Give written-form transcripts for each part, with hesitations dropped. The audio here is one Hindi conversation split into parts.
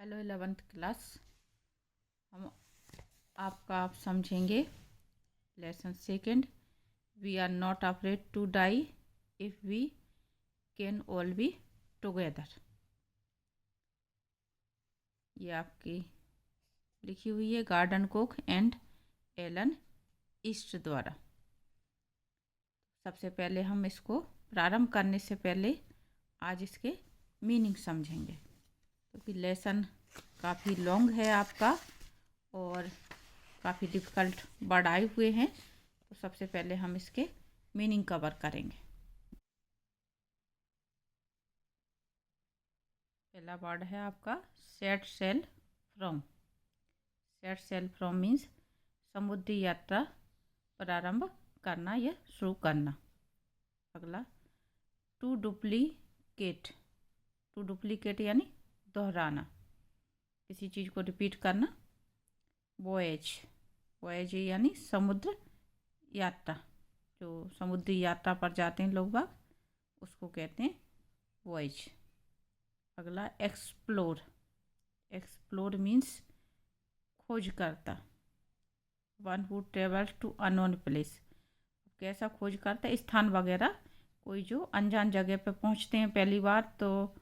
Hello 11th class. हम आप समझेंगे lesson second. We are not afraid to die if we can all be together. ये आपकी लिखी हुई है Gordon Cook and Alan East द्वारा। सबसे पहले हम इसको प्रारंभ करने से पहले आज इसके मीनिंग समझेंगे, क्योंकि लेसन काफ़ी लॉन्ग है आपका और काफ़ी डिफ़िकल्ट वर्ड आए हुए हैं। तो सबसे पहले हम इसके मीनिंग कवर करेंगे। पहला वर्ड है आपका set sail from. Set sail from means समुद्री यात्रा प्रारंभ करना या शुरू करना। अगला टू डुप्लीकेट। टू डुप्लीकेट यानी दोहराना, किसी चीज़ को रिपीट करना। वॉयज। वॉयज यानी समुद्र यात्रा, जो समुद्री यात्रा पर जाते हैं लोग बाग, उसको कहते हैं वॉयज। अगला एक्सप्लोर। एक्सप्लोर मीन्स खोज करता। One who travel to unknown place. कैसा खोज करता है? स्थान वगैरह, कोई जो अनजान जगह पे पहुंचते हैं पहली बार, तो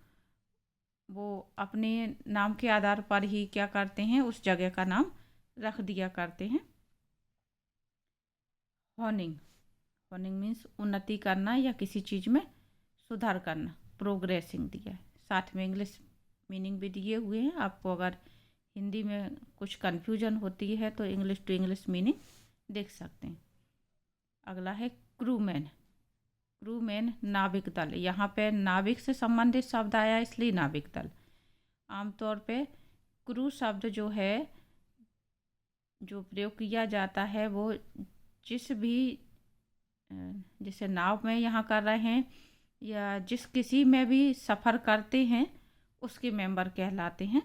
वो अपने नाम के आधार पर ही क्या करते हैं, उस जगह का नाम रख दिया करते हैं। हॉनिंग। हॉनिंग मीन्स उन्नति करना या किसी चीज़ में सुधार करना। प्रोग्रेसिंग दिया है, साथ में इंग्लिश मीनिंग भी दिए हुए हैं। आपको अगर हिंदी में कुछ कन्फ्यूजन होती है तो इंग्लिश टू इंग्लिश मीनिंग देख सकते हैं। अगला है क्रूमैन। क्रूमैन नाविक दल। यहाँ पे नाविक से संबंधित शब्द आया इसलिए नाविक दल। आमतौर पे क्रू शब्द जो है, जो प्रयोग किया जाता है, वो जिस भी जैसे नाव में यहाँ कर रहे हैं या जिस किसी में भी सफ़र करते हैं उसके मेंबर कहलाते हैं।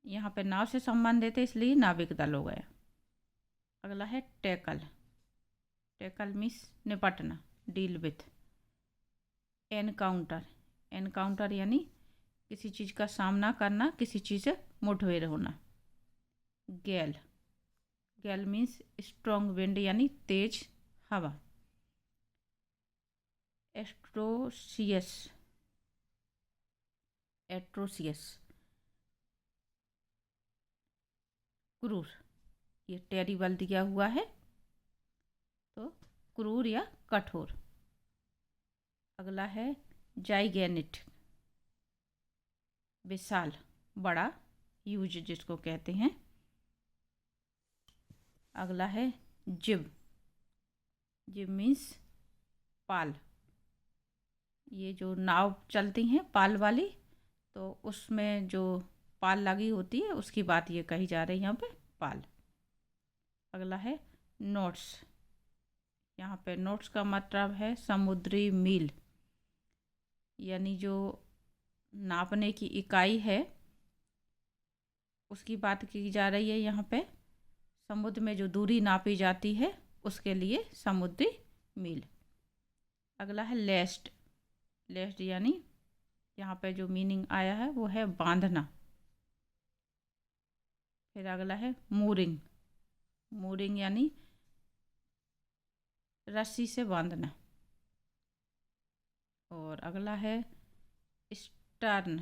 यहाँ पे नाव से संबंधित है इसलिए नाविक दल हो गया। अगला है टैकल। टैकल मीन्स निपटना, डील विथ। एनकाउंटर। एनकाउंटर यानी किसी चीज़ का सामना करना, किसी चीज़ से मुठभेड़ होना। गैल। गैल मीन्स स्ट्रॉन्ग विंड यानी तेज हवा। एट्रोसियस। एट्रोसियस क्रूर। ये टेरिबल दिया हुआ है तो क्रूर या कठोर। अगला है जाइगेनिट। विशाल, बड़ा, ह्यूज जिसको कहते हैं। अगला है जिब। जिब मीन्स पाल। ये जो नाव चलती हैं पाल वाली, तो उसमें जो पाल लगी होती है उसकी बात ये कही जा रही है यहाँ पे, पाल। अगला है नोट्स। यहाँ पे नोट्स का मतलब है समुद्री मील, यानी जो नापने की इकाई है उसकी बात की जा रही है यहाँ पे। समुद्र में जो दूरी नापी जाती है उसके लिए समुद्री मील। अगला है लेस्ट। लेस्ट यानी यहाँ पे जो मीनिंग आया है वो है बांधना। फिर अगला है मूरिंग। मूरिंग यानी रस्सी से बांधना। और अगला है स्टर्न।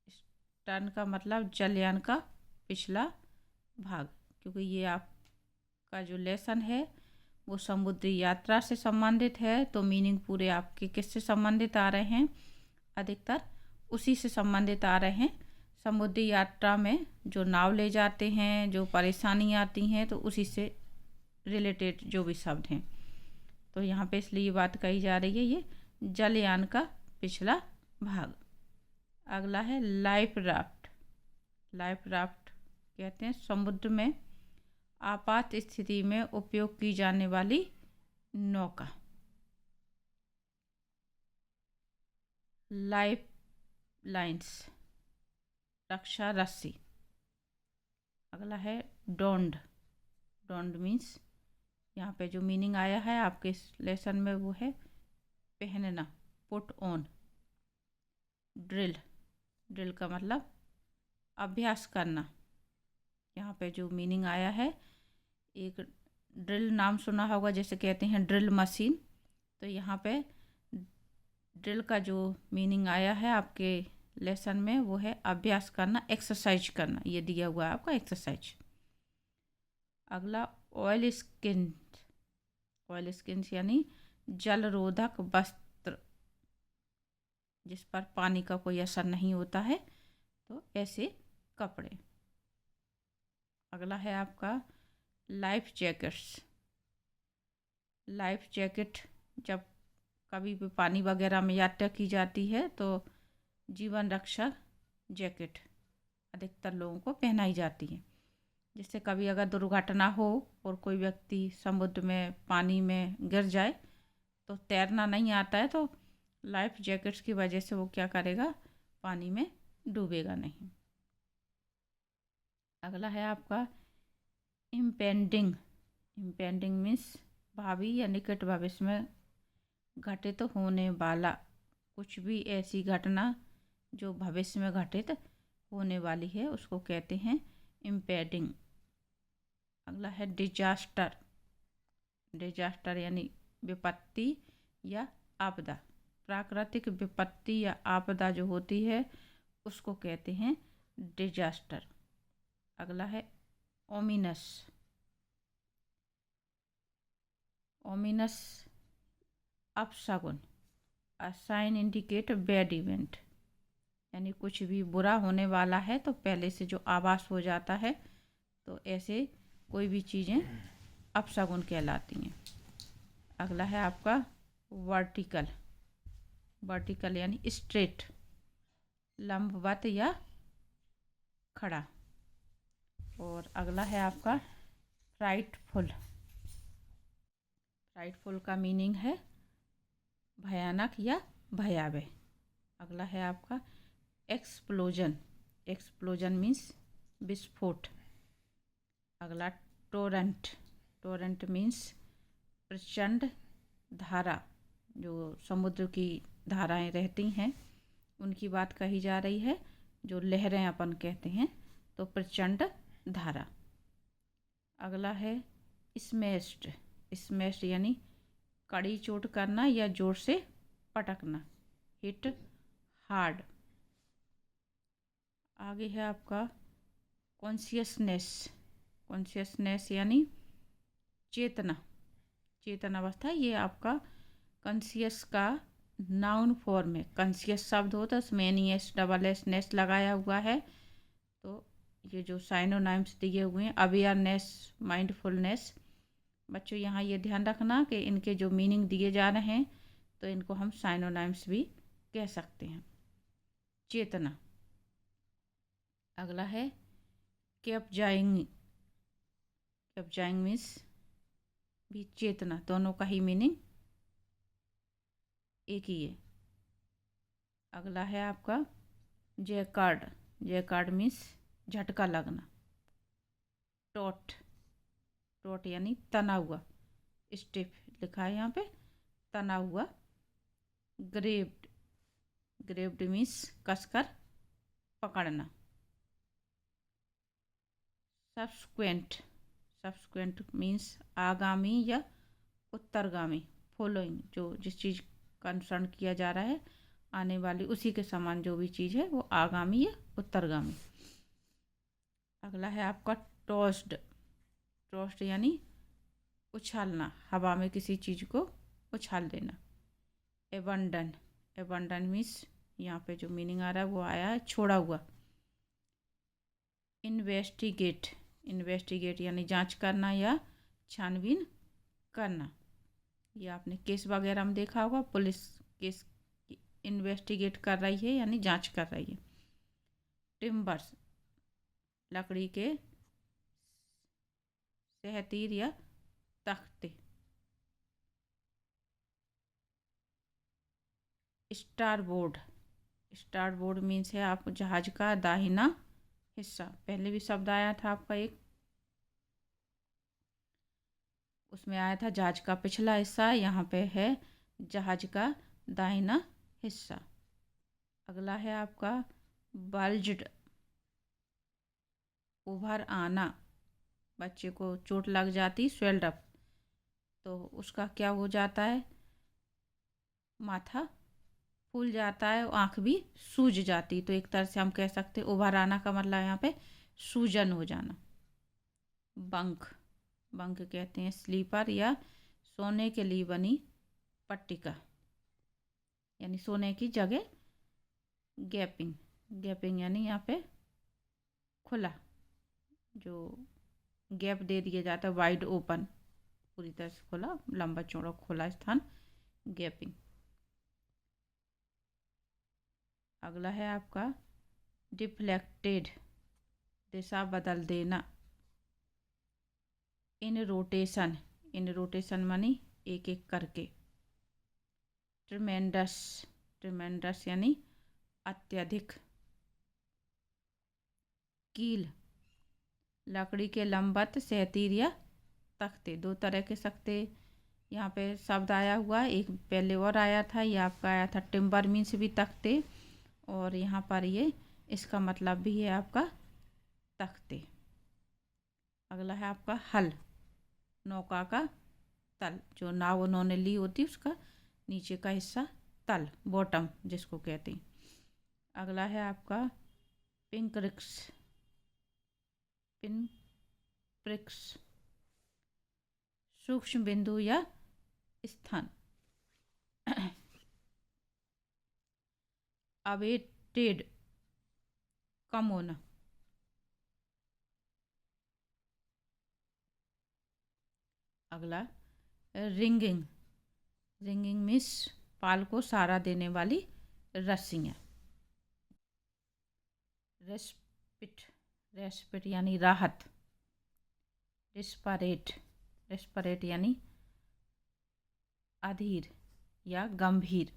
स्टर्न का मतलब जलयान का पिछला भाग। क्योंकि ये आपका जो लेसन है वो समुद्री यात्रा से संबंधित है, तो मीनिंग पूरे आपके किससे संबंधित आ रहे हैं? अधिकतर उसी से संबंधित आ रहे हैं। समुद्री यात्रा में जो नाव ले जाते हैं, जो परेशानी आती हैं, तो उसी से रिलेटेड जो भी शब्द हैं। तो यहाँ पे इसलिए ये बात कही जा रही है, ये जलयान का पिछला भाग। अगला है लाइफ राफ्ट। लाइफ राफ्ट कहते हैं समुद्र में आपात स्थिति में उपयोग की जाने वाली नौका। लाइफ लाइन्स, रक्षा रस्सी। अगला है डोंड। डोंड मीन्स यहाँ पे जो मीनिंग आया है आपके इस लेसन में वो है पहनना, पुट ऑन। ड्रिल। ड्रिल का मतलब अभ्यास करना। यहाँ पे जो मीनिंग आया है, एक ड्रिल नाम सुना होगा, जैसे कहते हैं ड्रिल मशीन, तो यहाँ पे ड्रिल का जो मीनिंग आया है आपके लेसन में वो है अभ्यास करना, एक्सरसाइज करना। ये दिया हुआ है आपका एक्सरसाइज। अगला ऑयल स्किन। ऑयल स्किन यानी जल रोधक वस्त्र, जिस पर पानी का कोई असर नहीं होता है, तो ऐसे कपड़े। अगला है आपका लाइफ जैकेट्स। लाइफ जैकेट जब कभी भी पानी वगैरह में यात्रा की जाती है तो जीवन रक्षक जैकेट अधिकतर लोगों को पहनाई जाती है। जिससे कभी अगर दुर्घटना हो और कोई व्यक्ति समुद्र में पानी में गिर जाए तो तैरना नहीं आता है, तो लाइफ जैकेट्स की वजह से वो क्या करेगा, पानी में डूबेगा नहीं। अगला है आपका इम्पेंडिंग। इम्पेंडिंग मीन्स भावी या निकट भविष्य में घटित होने वाला कुछ भी ऐसी घटना जो भविष्य में घटित होने वाली है, उसको कहते हैं इम्पेंडिंग। अगला है डिजास्टर। डिजास्टर यानी विपत्ति या आपदा। प्राकृतिक विपत्ति या आपदा जो होती है उसको कहते हैं डिजास्टर। अगला है ओमिनस। ओमिनस अपशगुन, a sign indicate bad event, यानी कुछ भी बुरा होने वाला है तो पहले से जो आभास हो जाता है, तो ऐसे कोई भी चीज़ें अपशगुन कहलाती हैं। अगला है आपका वर्टिकल। वर्टिकल यानी स्ट्रेट, लंबवत या खड़ा। और अगला है आपका फ्राइटफुल। फ्राइटफुल का मीनिंग है भयानक या भयावह। अगला है आपका एक्सप्लोजन। एक्सप्लोजन मीन्स विस्फोट। अगला टोरेंट। टोरेंट मीन्स प्रचंड धारा। जो समुद्र की धाराएं रहती हैं उनकी बात कही जा रही है, जो लहरें अपन कहते हैं, तो प्रचंड धारा। अगला है स्मैश्ड। स्मैश्ड यानी कड़ी चोट करना या जोर से पटकना, हिट हार्ड। आगे है आपका कॉन्शियसनेस। कॉन्शियसनेस यानी चेतना, चेतन अवस्था। ये आपका कॉन्शियस का नाउन फॉर्म है। कॉन्शियस शब्द होता है उसमें NES लगाया हुआ है। तो ये जो साइनोनाइम्स दिए हुए हैं, अवेयरनेस, माइंडफुलनेस, बच्चों यहाँ ये ध्यान रखना कि इनके जो मीनिंग दिए जा रहे हैं तो इनको हम साइनोनाइम्स भी कह सकते हैं। चेतना। अगला है कैप्जाइंग। कैप्जाइंग मीन्स भी चेतना, दोनों का ही मीनिंग एक ही है। अगला है आपका जैकार्ड। जैकार्ड मीन्स झटका लगना। टोट। टोट यानी तना हुआ, स्टिफ लिखा है यहाँ पे, तना हुआ। ग्रेव्ड। ग्रेव्ड मीन्स कसकर पकड़ना। सब्सक्वेंट। सब्सक्वेंट मीन्स आगामी या उत्तरगामी। फॉलोइंग, जो जिस चीज़ का अनुसरण किया जा रहा है, आने वाली उसी के समान जो भी चीज़ है वो आगामी या उत्तरगामी। अगला है आपका टॉस्ड। टॉस्ड यानी उछालना, हवा में किसी चीज़ को उछाल देना। एबंडन। एबंडन मीन्स यहाँ पे जो मीनिंग आ रहा है वो आया है छोड़ा हुआ। इन्वेस्टिगेट। इन्वेस्टिगेट यानी जांच करना या छानबीन करना। ये आपने केस वगैरह में देखा होगा, पुलिस केस इन्वेस्टिगेट कर रही है यानी जांच कर रही है। टिम्बर्स, लकड़ी के सहतीर या तख्ते। स्टारबोर्ड। स्टारबोर्ड मीन्स है आप जहाज का दाहिना हिस्सा। पहले भी शब्द आया था आपका एक, उसमें आया था जहाज का पिछला हिस्सा, यहाँ पे है जहाज का दाहिना हिस्सा। अगला है आपका बल्ज्ड। उभर आना, बच्चे को चोट लग जाती, स्वेल्ड अप, तो उसका क्या हो जाता है, माथा फूल जाता है, आँख भी सूज जाती। तो एक तरह से हम कह सकते हैं उभर आना का मतलब यहाँ पे सूजन हो जाना। बंक, बंक कहते हैं स्लीपर या सोने के लिए बनी पट्टिका, यानी सोने की जगह। गैपिंग, गैपिंग यानी यहाँ पे खुला, जो गैप दे दिया जाता है, वाइड ओपन, पूरी तरह से खुला, लंबा चौड़ा खुला स्थान, गैपिंग। अगला है आपका डिफ्लेक्टेड, दिशा बदल देना। इन रोटेशन, इन रोटेशन मानी एक एक करके। ट्रिमेंडस, ट्रिमेंडस यानी अत्यधिक। कील, लकड़ी के लंबवत सहतीर या तख्ते, दो तरह के सख्ते यहाँ पे शब्द आया हुआ है। एक पहले और आया था, ये आपका आया था टिम्बर मीन्स भी तख्ते, और यहाँ पर ये इसका मतलब भी है आपका तख्ते। अगला है आपका हल, नौका का तल, जो नाव उन्होंने ली होती उसका नीचे का हिस्सा तल, बॉटम जिसको कहते हैं। अगला है आपका पिंक्रिक्स, पिनप्रिक्स, सूक्ष्म बिंदु या स्थान। अवेटेड, कम होना। अगला रिंगिंग, रिंगिंग मीन्स पाल को सहारा देने वाली रस्सियाँ। रेस्पिट, रेस्पिट यानी राहत। डिस्परेट, डिस्परेट यानी अधीर या गंभीर।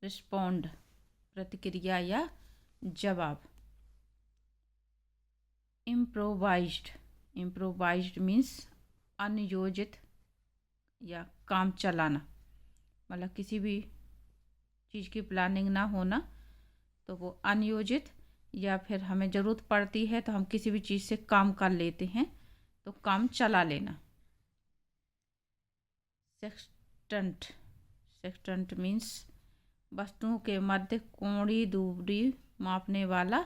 रिस्पोंड, प्रतिक्रिया या जवाब। इम्प्रोवाइज्ड, इम्प्रोवाइज्ड मीन्स अनियोजित या काम चलाना, मतलब किसी भी चीज़ की प्लानिंग ना होना, तो वो अनियोजित, या फिर हमें ज़रूरत पड़ती है तो हम किसी भी चीज़ से काम कर लेते हैं, तो काम चला लेना। सेक्सटेंट, सेक्सटेंट मीन्स वस्तुओं के मध्य कोणीय दूरी मापने वाला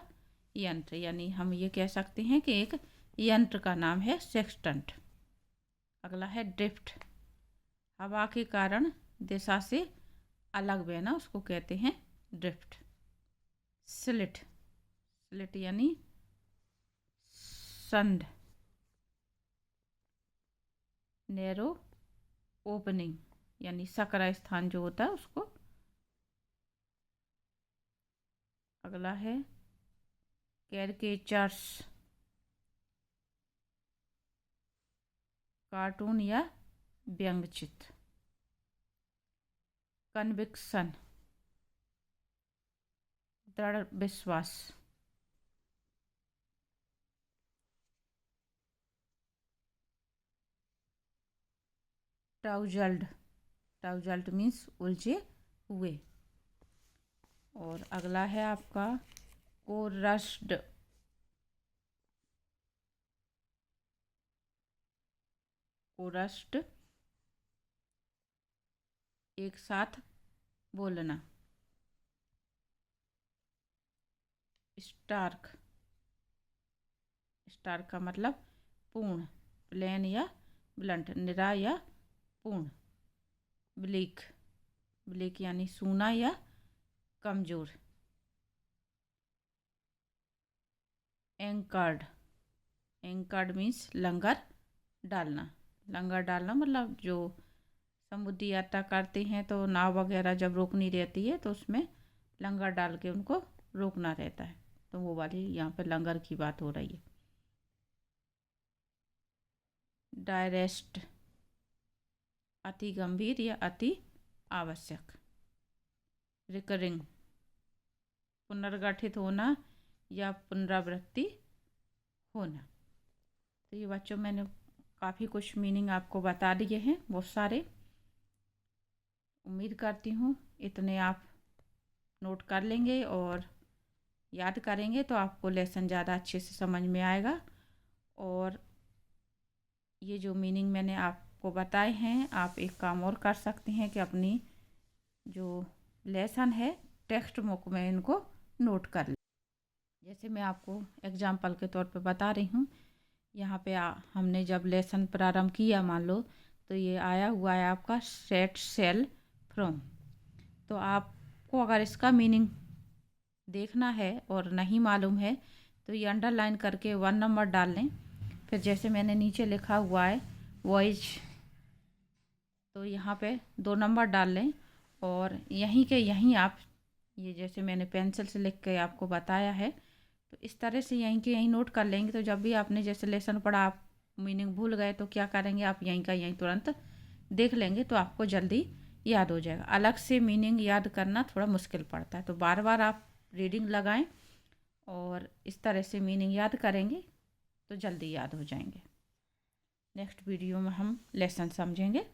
यंत्र, यानी हम ये कह सकते हैं कि एक यंत्र का नाम है सेक्सटेंट। अगला है ड्रिफ्ट, हवा के कारण दिशा से अलग बहना, उसको कहते हैं ड्रिफ्ट। स्लिट, स्लिट यानी संध, नैरो ओपनिंग यानी सकरा स्थान जो होता है उसको। अगला है कैरिकेचर्स, कार्टून या व्यंग्यचित्र। कन्विक्शन, दृढ़ विश्वास। टाउजल्ड, टाउजल्ड मीन्स उलझे हुए। और अगला है आपका कोरस्ड, कोरस्ड एक साथ बोलना। स्टार्क, स्टार्क का मतलब पूर्ण, प्लेन या ब्लंट, निरा या पूर्ण। ब्लीक, ब्लीक यानी सूना या कमजोर। एंकर्ड, एंकर्ड मीन्स लंगर डालना, लंगर डालना मतलब जो समुद्री यात्रा करते हैं तो नाव वगैरह जब रोकनी रहती है तो उसमें लंगर डाल के उनको रोकना रहता है, तो वो वाली यहाँ पे लंगर की बात हो रही है। डायरेस्ट, अति गंभीर या अति आवश्यक। रिकरिंग, पुनर्गठित होना या पुनरावृत्ति होना। तो ये बच्चों मैंने काफ़ी कुछ मीनिंग आपको बता दिए हैं, बहुत सारे। उम्मीद करती हूँ इतने आप नोट कर लेंगे और याद करेंगे तो आपको लेसन ज़्यादा अच्छे से समझ में आएगा। और ये जो मीनिंग मैंने आपको बताए हैं, आप एक काम और कर सकते हैं कि अपनी जो लेसन है टेक्स्ट बुक में इनको नोट कर लें। जैसे मैं आपको एग्जाम्पल के तौर पे बता रही हूँ, यहाँ पे हमने जब लेसन प्रारंभ किया मान लो, तो ये आया हुआ है आपका सेट सेल फ्रॉम। तो आपको अगर इसका मीनिंग देखना है और नहीं मालूम है तो ये अंडरलाइन करके 1 नंबर डाल लें। फिर जैसे मैंने नीचे लिखा हुआ है वॉइज, तो यहाँ पे 2 नंबर डाल लें। और यहीं के यहीं आप ये जैसे मैंने पेंसिल से लिख के आपको बताया है, तो इस तरह से यहीं के यहीं नोट कर लेंगे। तो जब भी आपने जैसे लेसन पढ़ा, आप मीनिंग भूल गए तो क्या करेंगे, आप यहीं का यहीं तुरंत देख लेंगे तो आपको जल्दी याद हो जाएगा। अलग से मीनिंग याद करना थोड़ा मुश्किल पड़ता है, तो बार बार आप रीडिंग लगाएं और इस तरह से मीनिंग याद करेंगे तो जल्दी याद हो जाएंगे। नेक्स्ट वीडियो में हम लेसन समझेंगे।